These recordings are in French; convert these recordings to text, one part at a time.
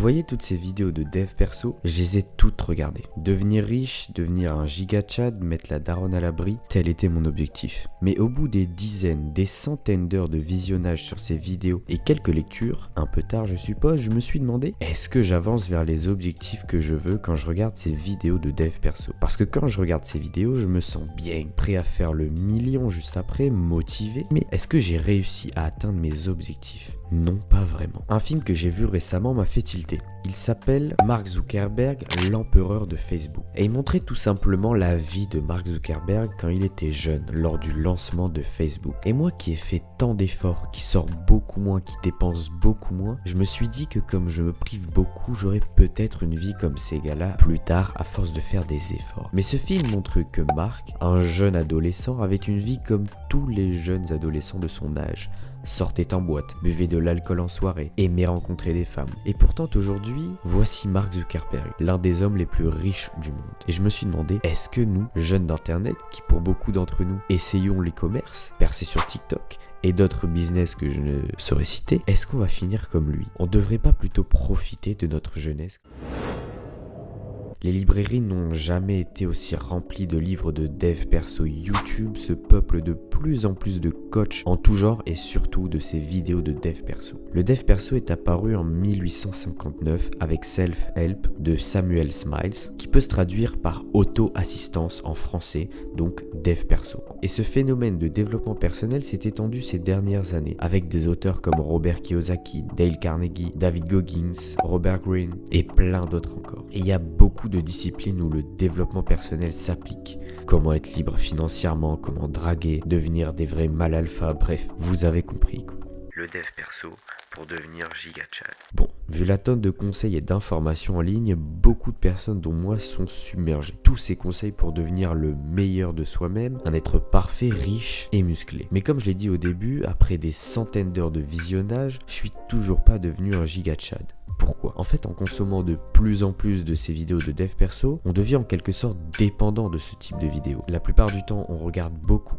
voyez toutes ces vidéos de dev perso, je les ai toutes regardées. Devenir riche, devenir un giga Chad, mettre la daronne à l'abri, tel était mon objectif. Mais au bout des dizaines, des centaines d'heures de visionnage sur ces vidéos et quelques lectures, un peu tard je suppose, je me suis demandé, est-ce que j'avance vers les objectifs que je veux quand je regarde ces vidéos de dev perso? Parce que quand je regarde ces vidéos, je me sens bien, prêt à faire le million juste après, motivé. Mais est-ce que j'ai réussi à atteindre mes objectifs? Non, pas vraiment. Un film que j'ai vu récemment m'a fait tilter. Il s'appelle Mark Zuckerberg, l'empereur de Facebook. Et il montrait tout simplement la vie de Mark Zuckerberg quand il était jeune, lors du lancement de Facebook. Et moi qui ai fait tant d'efforts, qui sors beaucoup moins, qui dépense beaucoup moins, je me suis dit que comme je me prive beaucoup, j'aurais peut-être une vie comme ces gars-là plus tard à force de faire des efforts. Mais ce film montre que Mark, un jeune adolescent, avait une vie comme tous les jeunes adolescents de son âge. Sortait en boîte, buvait de l'alcool en soirée, aimait rencontrer des femmes. Et pourtant aujourd'hui, voici Mark Zuckerberg, l'un des hommes les plus riches du monde. Et je me suis demandé, est-ce que nous, jeunes d'internet, qui pour beaucoup d'entre nous essayons l'e-commerce, percer sur TikTok, et d'autres business que je ne saurais citer, est-ce qu'on va finir comme lui? On devrait pas plutôt profiter de notre jeunesse? Les librairies n'ont jamais été aussi remplies de livres de dev perso. YouTube se peuple de plus en plus de coachs en tout genre et surtout de ces vidéos de dev perso. Le dev perso est apparu en 1859 avec Self-Help de Samuel Smiles, qui peut se traduire par auto-assistance en français, donc dev perso. Et ce phénomène de développement personnel s'est étendu ces dernières années avec des auteurs comme Robert Kiyosaki, Dale Carnegie, David Goggins, Robert Greene et plein d'autres encore. Et il y a beaucoup de disciplines où le développement personnel s'applique. Comment être libre financièrement, comment draguer, devenir des vrais mal alpha, bref, vous avez compris quoi. Le dev perso pour devenir giga Chad. Bon, vu la tonne de conseils et d'informations en ligne, beaucoup de personnes dont moi sont submergées. Tous ces conseils pour devenir le meilleur de soi-même, un être parfait, riche et musclé. Mais comme je l'ai dit au début, après des centaines d'heures de visionnage, je suis toujours pas devenu un giga Chad. Pourquoi? En fait, en consommant de plus en plus de ces vidéos de dev perso, on devient en quelque sorte dépendant de ce type de vidéos. La plupart du temps, on regarde beaucoup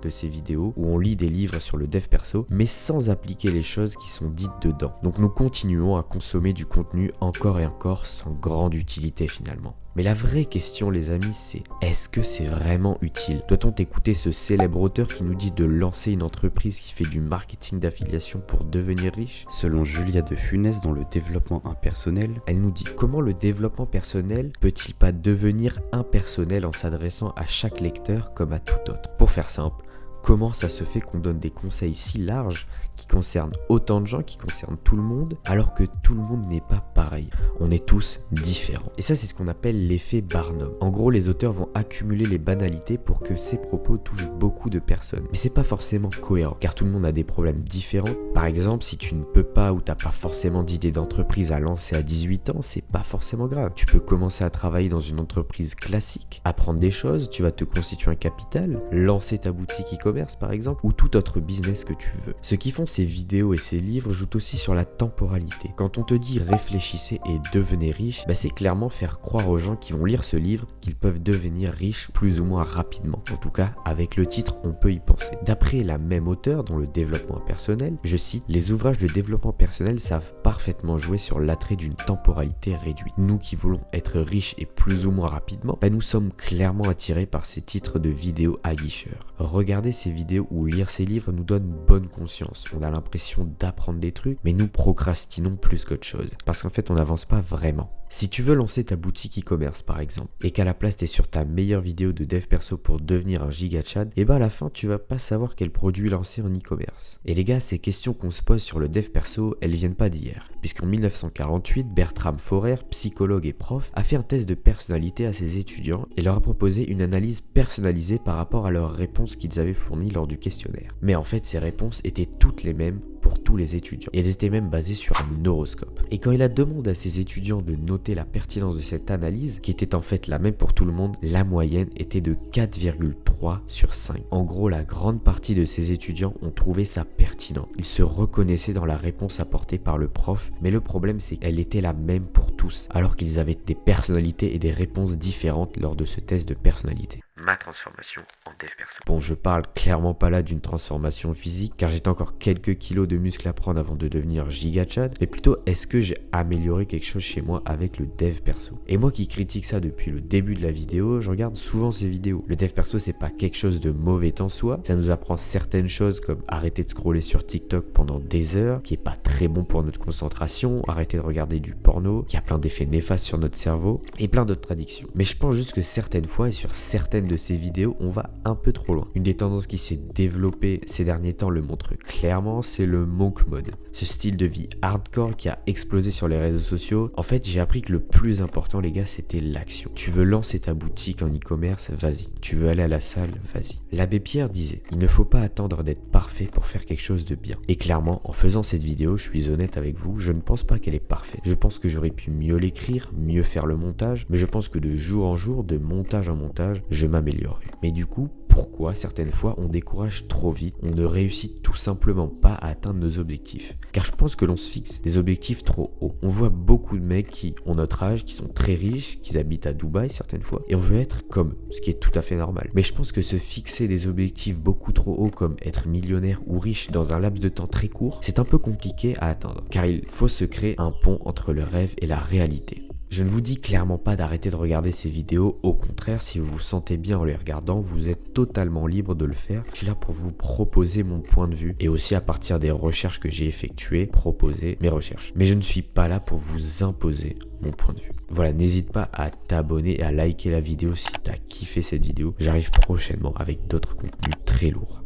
de ces vidéos où on lit des livres sur le dev perso, mais sans appliquer les choses qui sont dites dedans. Donc nous continuons à consommer du contenu encore et encore sans grande utilité finalement. Mais la vraie question les amis, c'est est-ce que c'est vraiment utile? Doit-on écouter ce célèbre auteur qui nous dit de lancer une entreprise qui fait du marketing d'affiliation pour devenir riche? Selon Julia de Funès dans le développement impersonnel, elle nous dit comment le développement personnel peut-il pas devenir impersonnel en s'adressant à chaque lecteur comme à tout autre? Pour faire simple, comment ça se fait qu'on donne des conseils si larges qui concernent autant de gens, qui concernent tout le monde, alors que tout le monde n'est pas pareil. On est tous différents. Et ça, c'est ce qu'on appelle l'effet Barnum. En gros, les auteurs vont accumuler les banalités pour que ces propos touchent beaucoup de personnes. Mais c'est pas forcément cohérent, car tout le monde a des problèmes différents. Par exemple, si tu ne peux pas ou t'as pas forcément d'idée d'entreprise à lancer à 18 ans, c'est pas forcément grave. Tu peux commencer à travailler dans une entreprise classique, apprendre des choses, tu vas te constituer un capital, lancer ta boutique e-commerce par exemple, ou tout autre business que tu veux. Ce qui font ces vidéos et ces livres jouent aussi sur la temporalité. Quand on te dit réfléchissez et devenez riche, c'est clairement faire croire aux gens qui vont lire ce livre qu'ils peuvent devenir riches plus ou moins rapidement. En tout cas, avec le titre, on peut y penser. D'après la même auteure dans le développement personnel, je cite, les ouvrages de développement personnel savent parfaitement jouer sur l'attrait d'une temporalité réduite. Nous qui voulons être riches et plus ou moins rapidement, nous sommes clairement attirés par ces titres de vidéos aguicheurs. Regarder ces vidéos ou lire ces livres nous donne bonne conscience. On a l'impression d'apprendre des trucs, mais nous procrastinons plus qu'autre chose. Parce qu'en fait, on n'avance pas vraiment. Si tu veux lancer ta boutique e-commerce par exemple, et qu'à la place tu es sur ta meilleure vidéo de dev perso pour devenir un giga Chad, à la fin tu vas pas savoir quel produit lancer en e-commerce. Et les gars, ces questions qu'on se pose sur le dev perso, elles viennent pas d'hier. Puisqu'en 1948, Bertram Forer, psychologue et prof, a fait un test de personnalité à ses étudiants et leur a proposé une analyse personnalisée par rapport à leurs réponses qu'ils avaient fournies lors du questionnaire. Mais en fait, ces réponses étaient toutes les mêmes pour tous les étudiants. Et elles étaient même basées sur un horoscope. Et quand il a demandé à ses étudiants de noter la pertinence de cette analyse, qui était en fait la même pour tout le monde, la moyenne était de 4,3 sur 5. En gros, la grande partie de ces étudiants ont trouvé ça pertinent. Ils se reconnaissaient dans la réponse apportée par le prof, mais le problème c'est qu'elle était la même pour tous, alors qu'ils avaient des personnalités et des réponses différentes lors de ce test de personnalité. Ma transformation en dev perso. Bon, je parle clairement pas là d'une transformation physique, car j'étais encore quelques kilos de muscles à prendre avant de devenir giga Chad, mais plutôt est-ce que j'ai amélioré quelque chose chez moi avec le dev perso. Et moi qui critique ça depuis le début de la vidéo, je regarde souvent ces vidéos. Le dev perso, c'est pas quelque chose de mauvais en soi, ça nous apprend certaines choses comme arrêter de scroller sur TikTok pendant des heures, qui est pas très bon pour notre concentration, arrêter de regarder du porno, qui a plein d'effets néfastes sur notre cerveau, et plein d'autres addictions. Mais je pense juste que certaines fois, et sur certaines de ces vidéos, on va un peu trop loin. Une des tendances qui s'est développée ces derniers temps le montre clairement, c'est le monk mode. Ce style de vie hardcore qui a explosé sur les réseaux sociaux. En fait, j'ai appris que le plus important, les gars, c'était l'action. Tu veux lancer ta boutique en e-commerce, vas-y. Tu veux aller à la salle, vas-y. L'abbé Pierre disait, il ne faut pas attendre d'être parfait pour faire quelque chose de bien. Et clairement, en faisant cette vidéo, je suis honnête avec vous, je ne pense pas qu'elle est parfaite. Je pense que j'aurais pu mieux l'écrire, mieux faire le montage, mais je pense que de jour en jour, de montage en montage, je m'améliorerai. Mais du coup, pourquoi certaines fois on décourage trop vite, on ne réussit tout simplement pas à atteindre nos objectifs. Car je pense que l'on se fixe des objectifs trop hauts. On voit beaucoup de mecs qui ont notre âge, qui sont très riches, qui habitent à Dubaï certaines fois, et on veut être comme eux, ce qui est tout à fait normal. Mais je pense que se fixer des objectifs beaucoup trop hauts comme être millionnaire ou riche dans un laps de temps très court, c'est un peu compliqué à atteindre. Car il faut se créer un pont entre le rêve et la réalité. Je ne vous dis clairement pas d'arrêter de regarder ces vidéos, au contraire, si vous vous sentez bien en les regardant, vous êtes totalement libre de le faire. Je suis là pour vous proposer mon point de vue et aussi à partir des recherches que j'ai effectuées, proposer mes recherches. Mais je ne suis pas là pour vous imposer mon point de vue. Voilà, n'hésite pas à t'abonner et à liker la vidéo si tu as kiffé cette vidéo. J'arrive prochainement avec d'autres contenus très lourds.